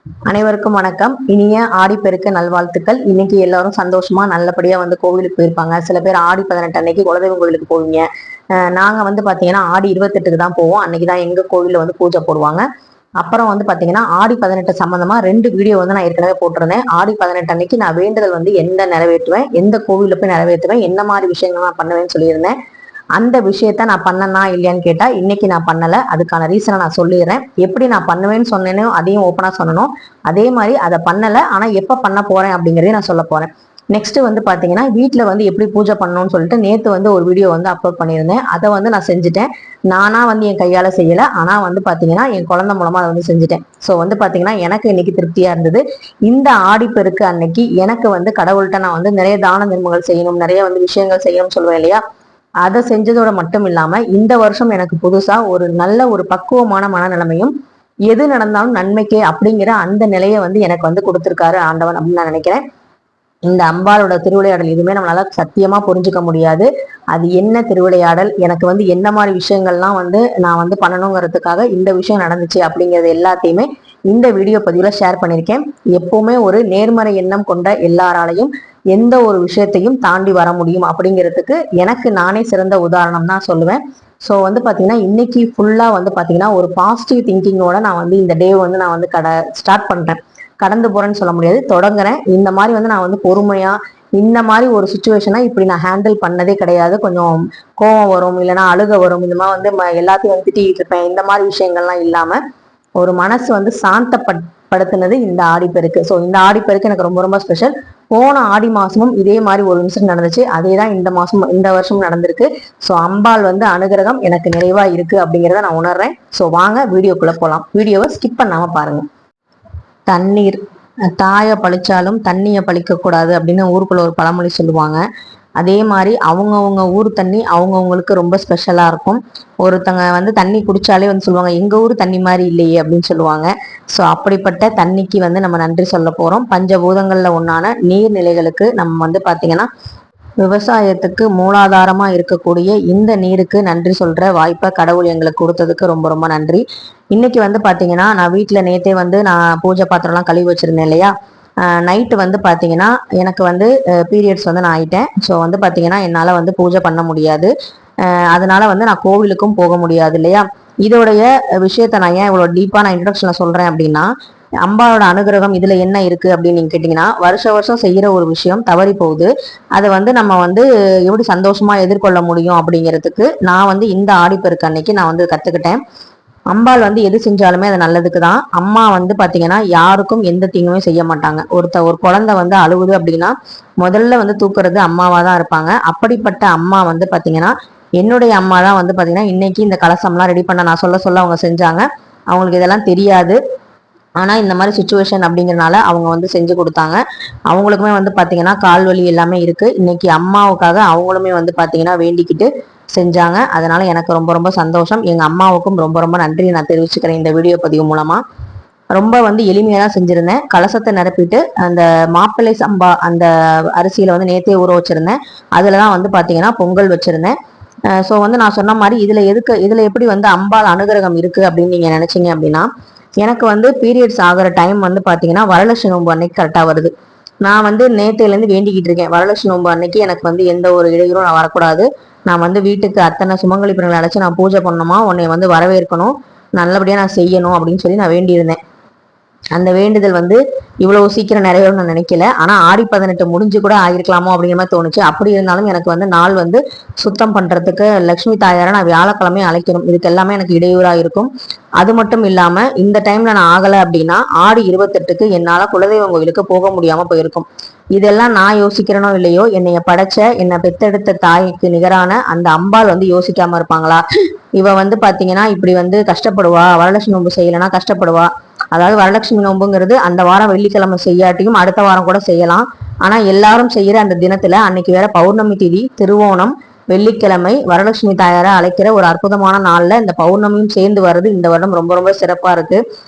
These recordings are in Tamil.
அனைவருக்கும் வணக்கம். இனிய ஆடிப்பெருக்கு நல்வாழ்த்துக்கள். இன்னைக்கு எல்லாரும் சந்தோஷமா நல்லபடியா கோவிலுக்கு போயிருப்பாங்க. சில பேர் ஆடி 18 அன்னைக்கு குலதெய்வம் கோவிலுக்கு போவீங்க. நாங்க பாத்தீங்கன்னா ஆடி 28க்கு தான் போவோம். அன்னைக்குதான் எங்க கோவில்ல பூஜை போடுவாங்க. அப்புறம் பாத்தீங்கன்னா ஆடி 18 சம்பந்தமா 2 வீடியோ நான் ஏற்கனவே போட்டிருந்தேன். ஆடி 18 அன்னைக்கு நான் வேண்டுதல் எந்த நிறைவேற்றுவேன், எந்த கோவில்ல போய் நிறைவேற்றுவேன், என்ன மாதிரி விஷயங்கள் நான் பண்ணுவேன்னு சொல்லியிருந்தேன். அந்த விஷயத்த நான் பண்ணனா இல்லையான்னு கேட்டா இன்னைக்கு நான் பண்ணல. அதுக்கான ரீசனை நான் சொல்லிடுறேன். எப்படி நான் பண்ணுவேன்னு சொன்னேனோ அதையும் ஓப்பனா சொல்லணும். அதே மாதிரி அதை பண்ணல, ஆனா எப்ப பண்ண போறேன் அப்படிங்கறதையும் நான் சொல்ல போறேன். நெக்ஸ்ட் பாத்தீங்கன்னா வீட்டுல எப்படி பூஜை பண்ணணும்னு சொல்லிட்டு நேத்து ஒரு வீடியோ அப்லோட் பண்ணியிருந்தேன். அதை நான் செஞ்சுட்டேன். நானா என் கையால செய்யல, ஆனா பாத்தீங்கன்னா என் குழந்தை மூலமா அதை செஞ்சுட்டேன். ஸோ பாத்தீங்கன்னா எனக்கு இன்னைக்கு திருப்தியா இருந்தது. இந்த ஆடிப்பெருக்கு அன்னைக்கு எனக்கு கடவுள்கிட்ட நான் நிறைய தான தர்மங்கள் செய்யணும், நிறைய விஷயங்கள் செய்யணும்னு சொல்லுவேன் இல்லையா. அதை செஞ்சதோட மட்டும் இல்லாம இந்த வருஷம் எனக்கு புதுசா ஒரு நல்ல ஒரு பக்குவமான மனநிலைமையும், எது நடந்தாலும் நன்மைக்கே அப்படிங்கிற அந்த நிலையை எனக்கு கொடுத்திருக்காரு ஆண்டவன் அப்படின்னு நான் நினைக்கிறேன். இந்த அம்பாளோட திருவிளையாடல் எதுவுமே நம்மளால சத்தியமா புரிஞ்சுக்க முடியாது. அது என்ன திருவிளையாடல், எனக்கு என்ன மாதிரி விஷயங்கள்லாம் நான் பண்ணணுங்கிறதுக்காக இந்த விஷயம் நடந்துச்சு அப்படிங்கிறது எல்லாத்தையுமே இந்த வீடியோ பதிவுல ஷேர் பண்ணியிருக்கேன். எப்பவுமே ஒரு நேர்மறை எண்ணம் கொண்ட எல்லாராலையும் எந்த ஒரு விஷயத்தையும் தாண்டி வர முடியும் அப்படிங்கிறதுக்கு எனக்கு நானே சிறந்த உதாரணம் தான் சொல்லுவேன். ஸோ பாத்தீங்கன்னா இன்னைக்கு ஃபுல்லா பாத்தீங்கன்னா ஒரு பாசிட்டிவ் திங்கிங்கோட நான் இந்த டே நான் ஸ்டார்ட் பண்றேன். கடந்து போறேன்னு சொல்ல முடியாது, தொடங்குறேன். இந்த மாதிரி நான் பொறுமையா இந்த மாதிரி ஒரு சுச்சுவேஷனா இப்படி நான் ஹேண்டில் பண்ணதே கிடையாது. கொஞ்சம் கோவம் வரும், இல்லைன்னா அழுக வரும், இந்த மாதிரி எல்லாத்தையும் திட்டிட்டு இருப்பேன். இந்த மாதிரி விஷயங்கள்லாம் இல்லாம ஒரு மனசு சாந்தப்படுத்தினது இந்த ஆடிப்பெருக்கு. ஸோ இந்த ஆடிப்பெருக்கு எனக்கு ரொம்ப ரொம்ப ஸ்பெஷல். போன ஆடி மாசமும் இதே மாதிரி ஒரு இன்சிடென்ட் நடந்துச்சு. அதே தான் இந்த வருஷம் நடந்திருக்கு. ஸோ அம்பாள் அனுகிரகம் எனக்கு நிறைவா இருக்கு அப்படிங்கிறத நான் உணர்றேன். ஸோ வாங்க வீடியோக்குள்ள போகலாம். வீடியோவை ஸ்கிப் பண்ணாம பாருங்க. தண்ணீர் தாயை பழிச்சாலும் தண்ணியை பழிக்க கூடாது அப்படின்னு ஊருக்குள்ள ஒரு பழமொழி சொல்லுவாங்க. அதே மாதிரி அவங்கவுங்க ஊர் தண்ணி அவங்கவுங்களுக்கு ரொம்ப ஸ்பெஷலா இருக்கும். ஒருத்தங்க தண்ணி குடிச்சாலே சொல்லுவாங்க எங்க ஊர் தண்ணி மாதிரி இல்லையே அப்படின்னு சொல்லுவாங்க. ஸோ அப்படிப்பட்ட தண்ணிக்கு நம்ம நன்றி சொல்ல போறோம். பஞ்சபூதங்கள்ல ஒன்னான நீர்நிலைகளுக்கு நம்ம பாத்தீங்கன்னா விவசாயத்துக்கு மூலாதாரமா இருக்கக்கூடிய இந்த நீருக்கு நன்றி சொல்ற வாய்ப்பை கடவுள் எங்களுக்கு கொடுத்ததுக்கு ரொம்ப ரொம்ப நன்றி. இன்னைக்கு பாத்தீங்கன்னா நான் வீட்டுல நேத்தே நான் பூஜை பாத்திரம்லாம் கழுவி வச்சிருந்தேன் இல்லையா. நைட்டு பாத்தீங்கன்னா எனக்கு பீரியட்ஸ் நான் ஆயிட்டேன். ஸோ பாத்தீங்கன்னா என்னால பூஜை பண்ண முடியாது. அதனால நான் கோவிலுக்கும் போக முடியாது இல்லையா. இதோடைய விஷயத்த நான் ஏன் இவ்வளவு டீப்பா நான் இன்ட்ரடக்ஷன்ல சொல்றேன் அப்படின்னா, அம்பாவோட அனுகிரகம் இதுல என்ன இருக்கு அப்படின்னு நீங்க கேட்டீங்கன்னா, வருஷம் செய்யற ஒரு விஷயம் தவறி போகுது. அதை நம்ம எப்படி சந்தோஷமா எதிர்கொள்ள முடியும் அப்படிங்கிறதுக்கு நான் இந்த ஆடிப்பெருக்கு அன்னைக்கு நான் கத்துக்கிட்டேன். அம்பாள் எது செஞ்சாலுமே அது நல்லதுக்கு தான். அம்மா பாத்தீங்கன்னா யாருக்கும் எந்த தீங்குமே செய்ய மாட்டாங்க. ஒரு குழந்தை அழுகுது அப்படின்னா முதல்ல தூக்குறது அம்மாவா தான் இருப்பாங்க. அப்படிப்பட்ட அம்மா பாத்தீங்கன்னா என்னுடைய அம்மா தான் பாத்தீங்கன்னா இன்னைக்கு இந்த கலசம்லாம் ரெடி பண்ண நான் சொல்ல அவங்க செஞ்சாங்க. அவங்களுக்கு இதெல்லாம் தெரியாது. ஆனா இந்த மாதிரி சுச்சுவேஷன் அப்படிங்கறனால அவங்க செஞ்சு கொடுத்தாங்க. அவங்களுக்குமே பாத்தீங்கன்னா கால் வலி எல்லாமே இருக்கு. இன்னைக்கு அம்மாவுக்காக அவங்களுமே பாத்தீங்கன்னா வேண்டிக்கிட்டு செஞ்சாங்க. அதனால எனக்கு ரொம்ப ரொம்ப சந்தோஷம். எங்க அம்மாவுக்கும் ரொம்ப ரொம்ப நன்றி நான் தெரிவிச்சுக்கிறேன் இந்த வீடியோ பதிவு மூலமா. ரொம்ப எளிமையா தான் செஞ்சிருந்தேன். கலசத்தை நிரப்பிட்டு அந்த மாப்பிள்ளை சம்பா அந்த அரிசியில நேத்தே ஊற வச்சிருந்தேன். அதுலதான் பாத்தீங்கன்னா பொங்கல் வச்சிருந்தேன். ஸோ நான் சொன்ன மாதிரி இதுல எப்படி அம்பாள் அனுகிரகம் இருக்கு அப்படின்னு நீங்க நினைச்சீங்க அப்படின்னா, எனக்கு பீரியட்ஸ் ஆகிற டைம் பாத்தீங்கன்னா வரலட்சுமி நோன்பு அன்னைக்கு கரெக்டா வருது. நான் நேத்தையில இருந்து வேண்டிக்கிட்டு இருக்கேன். வரலட்சுமி நோன்பு அன்னைக்கு எனக்கு எந்த ஒரு இடையூறும் நான் வரக்கூடாது. நான் வீட்டுக்கு அத்தனை சுமங்கலி பெண்களை அழைச்சு நான் பூஜை பண்ணணுமா, உன்னை வரவேற்கணும், நல்லபடியா நான் செய்யணும் அப்படின்னு சொல்லி நான் வேண்டியிருந்தேன். அந்த வேண்டுதல் இவ்வளவு சீக்கிரம் நிறைவேறும் நான் நினைக்கல. ஆனா ஆடி 18 முடிஞ்சு கூட ஆகிருக்கலாமோ அப்படிங்கிற மாதிரி தோணுச்சு. அப்படி இருந்தாலும் எனக்கு நாள் சுத்தம் பண்றதுக்கு லட்சுமி தாயார நான் வியாழக்கிழமை அழைக்கணும். இதுக்கு எல்லாமே எனக்கு இடையூறா இருக்கும். அது மட்டும் இல்லாம இந்த டைம்ல நான் ஆகல அப்படின்னா ஆடி 28க்கு என்னால குலதெய்வம் கோவிலுக்கு போக முடியாம போயிருக்கும். இதெல்லாம் நான் யோசிக்கிறனோ இல்லையோ, என்னைய படைச்ச என்னை பெத்தெடுத்த தாய்க்கு நிகரான அந்த அம்பாள் யோசிக்காம இருப்பாங்களா? இவ பாத்தீங்கன்னா இப்படி கஷ்டப்படுவா, வரலட்சுமி நோன்பு செய்யலைன்னா கஷ்டப்படுவா. அதாவது வரலட்சுமி நோன்புங்கிறது அந்த வாரம் வெள்ளிக்கிழமை செய்யாட்டியும் அடுத்த வாரம் கூட செய்யலாம். ஆனா எல்லாரும் செய்யற அந்த தினத்துல அன்னைக்கு வேற பௌர்ணமி திதி, திருவோணம், வெள்ளிக்கிழமை, வரலட்சுமி தாயார அழைக்கிற ஒரு அற்புதமான நாள்ல இந்த பௌர்ணமியும் சேர்ந்து வர்றது இந்த வருடம் ரொம்ப ரொம்ப சிறப்பா இருக்கு.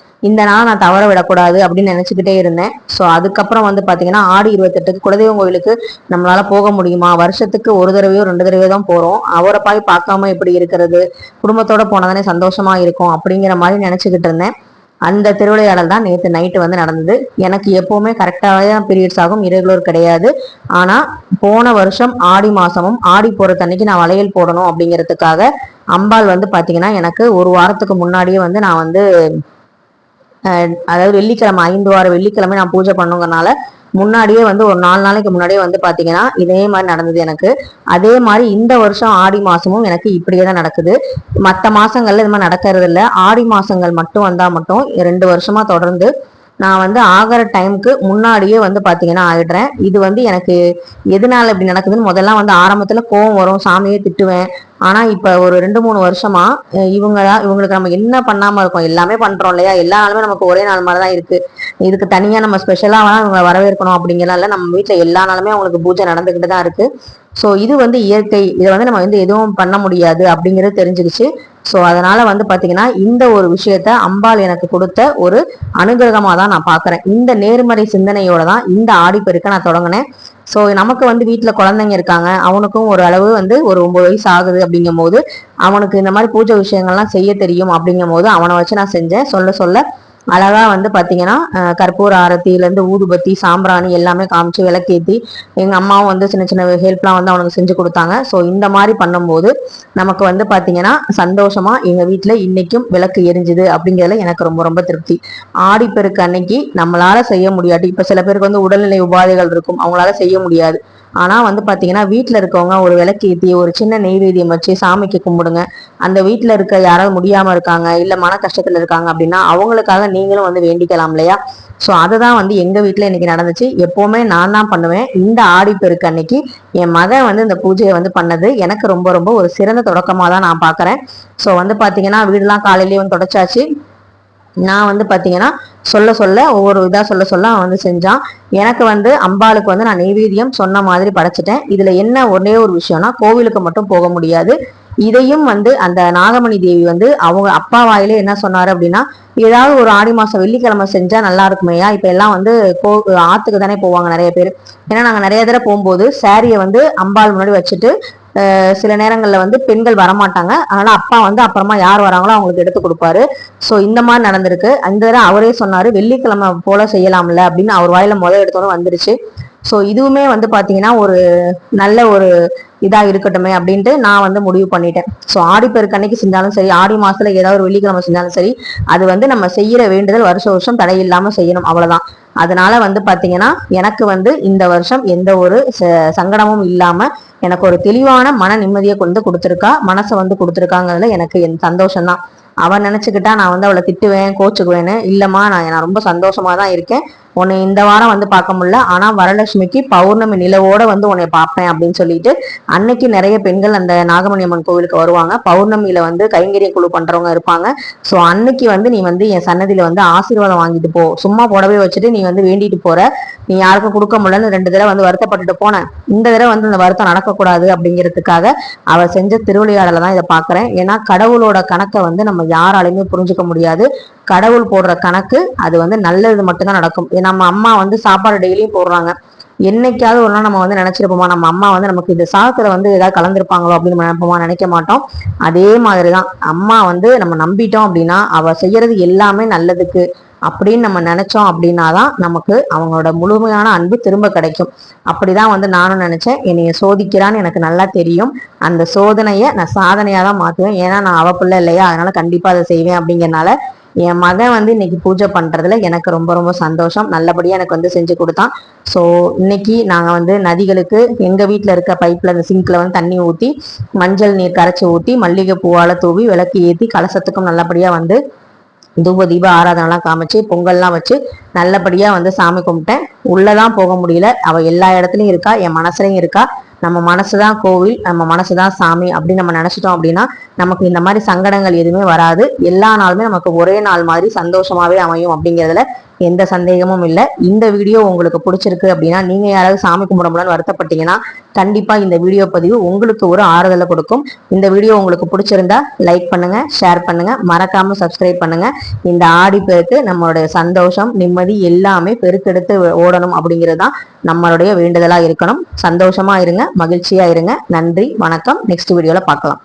இந்த நாள் நான் தவற விடக்கூடாது அப்படின்னு நினைச்சுக்கிட்டே இருந்தேன். ஸோ அதுக்கப்புறம் பாத்தீங்கன்னா ஆடி 28க்கு குலதெய்வம் கோயிலுக்கு நம்மளால போக முடியுமா? வருஷத்துக்கு ஒரு தடவையோ 2 தடவையோ தான் போறோம். அவரை பார்க்காம எப்படி இருக்கிறது? குடும்பத்தோட போனதானே சந்தோஷமா இருக்கும் அப்படிங்கிற மாதிரி நினைச்சுக்கிட்டு இருந்தேன். அந்த திருவிளையாடல் தான் நேற்று நைட்டு வந்து நடந்தது. எனக்கு எப்பவுமே கரெக்டாக பீரியட்ஸ் ஆகும், இரெகுலர் கிடையாது. ஆனா போன வருஷம் ஆடி மாசமும் ஆடி போறது அன்னைக்கு நான் வளையல் போடணும் அப்படிங்கிறதுக்காக அம்பாள் வந்து பாத்தீங்கன்னா எனக்கு ஒரு வாரத்துக்கு முன்னாடியே வந்து நான் வந்து அதாவது வெள்ளிக்கிழமை 5 வார வெள்ளிக்கிழமை நான் பூஜை பண்ணுங்கனால முன்னாடியே வந்து ஒரு 4 நாளைக்கு முன்னாடியே வந்து பாத்தீங்கன்னா இதே மாதிரி நடந்தது எனக்கு. அதே மாதிரி இந்த வருஷம் ஆடி மாசமும் எனக்கு இப்படியே தான் நடக்குது. மற்ற மாசங்கள்ல இது மாதிரி நடக்கிறது இல்லை. ஆடி மாசங்கள் மட்டும் வந்தா மட்டும் 2 வருஷமா தொடர்ந்து நான் வந்து ஆகிற டைமுக்கு முன்னாடியே வந்து பாத்தீங்கன்னா ஆயிடுறேன். இது வந்து எனக்கு எதனால இப்படி நடக்குதுன்னு முதல்ல வந்து ஆரம்பத்துல கோவம் வரும், சாமியே திட்டுவேன். ஆனா இப்ப ஒரு 2-3 வருஷமா இவங்களுக்கு நம்ம என்ன பண்ணாம இருக்கோம், எல்லாமே பண்றோம் இல்லையா, எல்லா நாளுமே நமக்கு ஒரே நாள் மாதிரிதான் இருக்கு. இதுக்கு தனியா நம்ம ஸ்பெஷலா வேணா இவங்க வரவேற்கணும் அப்படிங்கிறனால நம்ம வீட்டுல எல்லா நாளுமே அவங்களுக்கு பூஜை நடந்துகிட்டு தான் இருக்கு. ஸோ இது வந்து இயற்கை, இதை வந்து நம்ம வந்து எதுவும் பண்ண முடியாது அப்படிங்கிறது தெரிஞ்சுக்கிச்சு. ஸோ அதனால வந்து பாத்தீங்கன்னா இந்த ஒரு விஷயத்த அம்பாள் எனக்கு கொடுத்த ஒரு அனுகிரகமா தான் நான் பாக்குறேன். இந்த நேர்மறை சிந்தனையோட தான் இந்த ஆடிப்பெருக்க நான் தொடங்கினேன். ஸோ நமக்கு வந்து வீட்டுல குழந்தைங்க இருக்காங்க, அவனுக்கும் ஒரு அளவு வந்து ஒரு 9 வயசு ஆகுது அப்படிங்கும் போது அவனுக்கு இந்த மாதிரி பூஜை விஷயங்கள்லாம் செய்ய தெரியும் அப்படிங்கும் போது அவனை வச்சு நான் செஞ்சேன். சொல்ல சொல்ல அழகா வந்து பாத்தீங்கன்னா கற்பூர ஆரத்தில இருந்து ஊதுபத்தி சாம்பிராணி எல்லாமே காமிச்சு விளக்கேத்தி எங்க அம்மாவும் வந்து சின்ன சின்ன ஹெல்ப்லாம் வந்து அவனுக்கு செஞ்சு கொடுத்தாங்க. ஸோ இந்த மாதிரி பண்ணும்போது நமக்கு வந்து பாத்தீங்கன்னா சந்தோஷமா எங்க வீட்டுல இன்னைக்கும் விளக்கு எரிஞ்சுது அப்படிங்கிறதுல எனக்கு ரொம்ப ரொம்ப திருப்தி. ஆடிப்பெருக்கு அன்னைக்கு நம்மளால செய்ய முடியாது. இப்ப சில பேருக்கு வந்து உடல்நிலை உபாதைகள் இருக்கும், அவங்களால செய்ய முடியாது. ஆனா வந்து பாத்தீங்கன்னா வீட்டுல இருக்கவங்க ஒரு விளக்கேத்தி ஒரு சின்ன நெய்வேத்தியம் வச்சு சாமிக்கு கும்பிடுங்க. அந்த வீட்டுல இருக்க யாராவது முடியாம இருக்காங்க, இல்ல மன கஷ்டத்துல இருக்காங்க அப்படின்னா அவங்களுக்காக நீங்களும் வந்து வேண்டிக்கலாம் இல்லையா. சோ அதுதான் வந்து எங்க வீட்டுல இன்னைக்கு நடந்துச்சு. எப்பவுமே நான் தான் பண்ணுவேன். இந்த ஆடிப்பெருக்கு அன்னைக்கு என் மகன் வந்து இந்த பூஜையை வந்து பண்ணது எனக்கு ரொம்ப ரொம்ப ஒரு சிறந்த தொடக்கமா தான் நான் பாக்குறேன். சோ வந்து பாத்தீங்கன்னா வீடுலாம் காலையிலேயே வந்து தொடச்சாச்சு. நான் வந்து பாத்தீங்கன்னா சொல்ல சொல்ல ஒவ்வொரு இதா சொல்ல சொல்ல அவன் வந்து செஞ்சான். எனக்கு வந்து அம்பாளுக்கு வந்து நான் நெய்வேத்தியம் சொன்ன மாதிரி படைச்சிட்டேன். இதுல என்ன ஒரே ஒரு விஷயம்னா கோவிலுக்கு மட்டும் போக முடியாது. இதையும் வந்து அந்த நாகமணி தேவி வந்து அவங்க அப்பா வாயிலே என்ன சொன்னாரு அப்படின்னா, ஏதாவது ஒரு ஆடி மாசம் வெள்ளிக்கிழமை செஞ்சா நல்லா இருக்குமையா. இப்ப எல்லாம் வந்து ஆத்துக்கு தானே போவாங்க நிறைய பேர். ஏன்னா நாங்க நிறைய தடவை போகும்போது சாரியை வந்து அம்பாள் முன்னாடி வச்சுட்டு சில நேரங்கள்ல வந்து பெண்கள் வரமாட்டாங்க, அதனால அப்பா வந்து அப்புறமா யார் வராங்களோ அவங்களுக்கு எடுத்து கொடுப்பாரு. சோ இந்த மாதிரி நடந்திருக்கு. அந்த தடவை அவரே சொன்னாரு வெள்ளிக்கிழமை போல செய்யலாம்ல அப்படின்னு அவர் வாயில எடுத்தோன்னு வந்துருச்சு. சோ இதுவுமே வந்து பாத்தீங்கன்னா ஒரு நல்ல ஒரு இதா இருக்கட்டுமே அப்படின்ட்டு நான் வந்து முடிவு பண்ணிட்டேன். சோ ஆடிப்பெருக்கு அன்னைக்கு செஞ்சாலும் சரி, ஆடி மாசத்துல ஏதாவது ஒரு வெள்ளிக்கிழமை செஞ்சாலும் சரி, அது வந்து நம்ம செய்யற வேண்டுதல் வருஷம் வருஷம் தடையில்லாம செய்யணும், அவ்வளவுதான். அதனால வந்து பாத்தீங்கன்னா எனக்கு வந்து இந்த வருஷம் எந்த ஒரு சங்கடமும் இல்லாம எனக்கு ஒரு தெளிவான மன நிம்மதியை கொண்டு கொடுத்துருக்கா, மனசை வந்து கொடுத்துருக்காங்கிறதுல எனக்கு என் சந்தோஷம் தான். அவன் நினைச்சுக்கிட்டா நான் வந்து அவளை திட்டுவேன் கோச்சுக்குவேன்னு, இல்லம்மா நான் ரொம்ப சந்தோஷமா தான் இருக்கேன். உன்னை இந்த வாரம் வந்து பார்க்க முடியல, ஆனா வரலட்சுமிக்கு பௌர்ணமி நிலவோட வந்து உன்னை பார்ப்பேன் அப்படின்னு சொல்லிட்டு அன்னைக்கு நிறைய பெண்கள் அந்த நாகமணி அம்மன் கோவிலுக்கு வருவாங்க. பௌர்ணமியில வந்து கைங்கரிய குழு பண்றவங்க இருப்பாங்க. சோ அன்னைக்கு வந்து நீ வந்து என் சன்னதியில வந்து ஆசீர்வாதம் வாங்கிட்டு போ, சும்மா புடவை வச்சுட்டு நீ வந்து வேண்டிட்டு போற, நீ யாருக்கும் கொடுக்க முடியலன்னு 2 தடவை வந்து வருத்தப்பட்டுட்டு போனேன். இந்த தடவை வந்து இந்த வருத்தம் நடக்கக்கூடாது அப்படிங்கிறதுக்காக அவ செஞ்ச திருவிளையாடல தான் இதை பாக்குறேன். ஏன்னா கடவுளோட கணக்கை வந்து நம்ம யாராலையுமே புரிஞ்சுக்க முடியாது. கடவுள் போடுற கணக்கு அது வந்து நல்லது மட்டும்தான் நடக்கும். நம்ம அம்மா வந்து சாப்பாடு டெய்லியும் போடுறாங்க, என்னைக்காவது ஒரு நாள் நம்ம வந்து நினைச்சிருப்போமா நம்ம அம்மா வந்து நமக்கு இந்த சாதத்துல வந்து ஏதாவது கலந்துருப்பாங்களோ அப்படின்னு நினைப்போமா? நினைக்க மாட்டோம். அதே மாதிரிதான் அம்மா வந்து நம்ம நம்பிட்டோம் அப்படின்னா அவ செய்யறது எல்லாமே நல்லதுக்கு அப்படின்னு நம்ம நினைச்சோம் அப்படின்னாதான் நமக்கு அவங்களோட முழுமையான அன்பு திரும்ப கிடைக்கும். அப்படிதான் வந்து நானும் நினைச்சேன். என்னைய சோதிக்கிறான்னு எனக்கு நல்லா தெரியும். அந்த சோதனையை நான் சாதனையா தான் மாத்துவேன். ஏன்னா நான் அவ பிள்ளை இல்லையா, அதனால கண்டிப்பா அதை செய்வேன். அப்படிங்கறனால என் மகன் வந்து இன்னைக்கு பூஜை பண்றதுல எனக்கு ரொம்ப ரொம்ப சந்தோஷம். நல்லபடியா எனக்கு வந்து செஞ்சு கொடுத்தான். ஸோ இன்னைக்கு நாங்க வந்து நதிகளுக்கு எங்க வீட்டுல இருக்க பைப்ல அந்த சிங்க்ல வந்து தண்ணி ஊத்தி மஞ்சள் நீர் கரைச்சி ஊத்தி மல்லிகை பூவால தூவி விளக்கு ஏத்தி கலசத்துக்கும் நல்லபடியா வந்து தூப தீப ஆராதனைலாம் காமிச்சு பொங்கல்லாம் வச்சு நல்லபடியா வந்து சாமி கும்பிட்டேன். உள்ளதான் போக முடியல, அவ எல்லா இடத்துலயும் இருக்கா, என் மனசுலயும் இருக்கா. நம்ம மனசுதான் கோவில், நம்ம மனசுதான் சாமி அப்படின்னு நம்ம நினைச்சிட்டோம் அப்படின்னா நமக்கு இந்த மாதிரி சங்கடங்கள் எதுவுமே வராது. எல்லா நாளுமே நமக்கு ஒரே நாள் மாதிரி சந்தோஷமாவே அமையும் அப்படிங்கிறதுல எந்த சந்தேகமும் இல்லை. இந்த வீடியோ உங்களுக்கு பிடிச்சிருக்கு அப்படின்னா, நீங்க யாராவது சாமி கும்பிட முடியலன்னு வருத்தப்பட்டீங்கன்னா கண்டிப்பா இந்த வீடியோ பதிவு உங்களுக்கு ஒரு ஆறுதலை கொடுக்கும். இந்த வீடியோ உங்களுக்கு பிடிச்சிருந்தா லைக் பண்ணுங்க, ஷேர் பண்ணுங்க, மறக்காம சப்ஸ்கிரைப் பண்ணுங்க. இந்த ஆடி பெருக்கு நம்மளுடைய சந்தோஷம் நிம்மதி எல்லாமே பெருக்கெடுத்து ஓடணும் அப்படிங்கிறது தான் நம்மளுடைய வேண்டுதலா இருக்கணும். சந்தோஷமா இருங்க, மகிழ்ச்சியா இருங்க. நன்றி, வணக்கம். நெக்ஸ்ட் வீடியோல பார்க்கலாம்.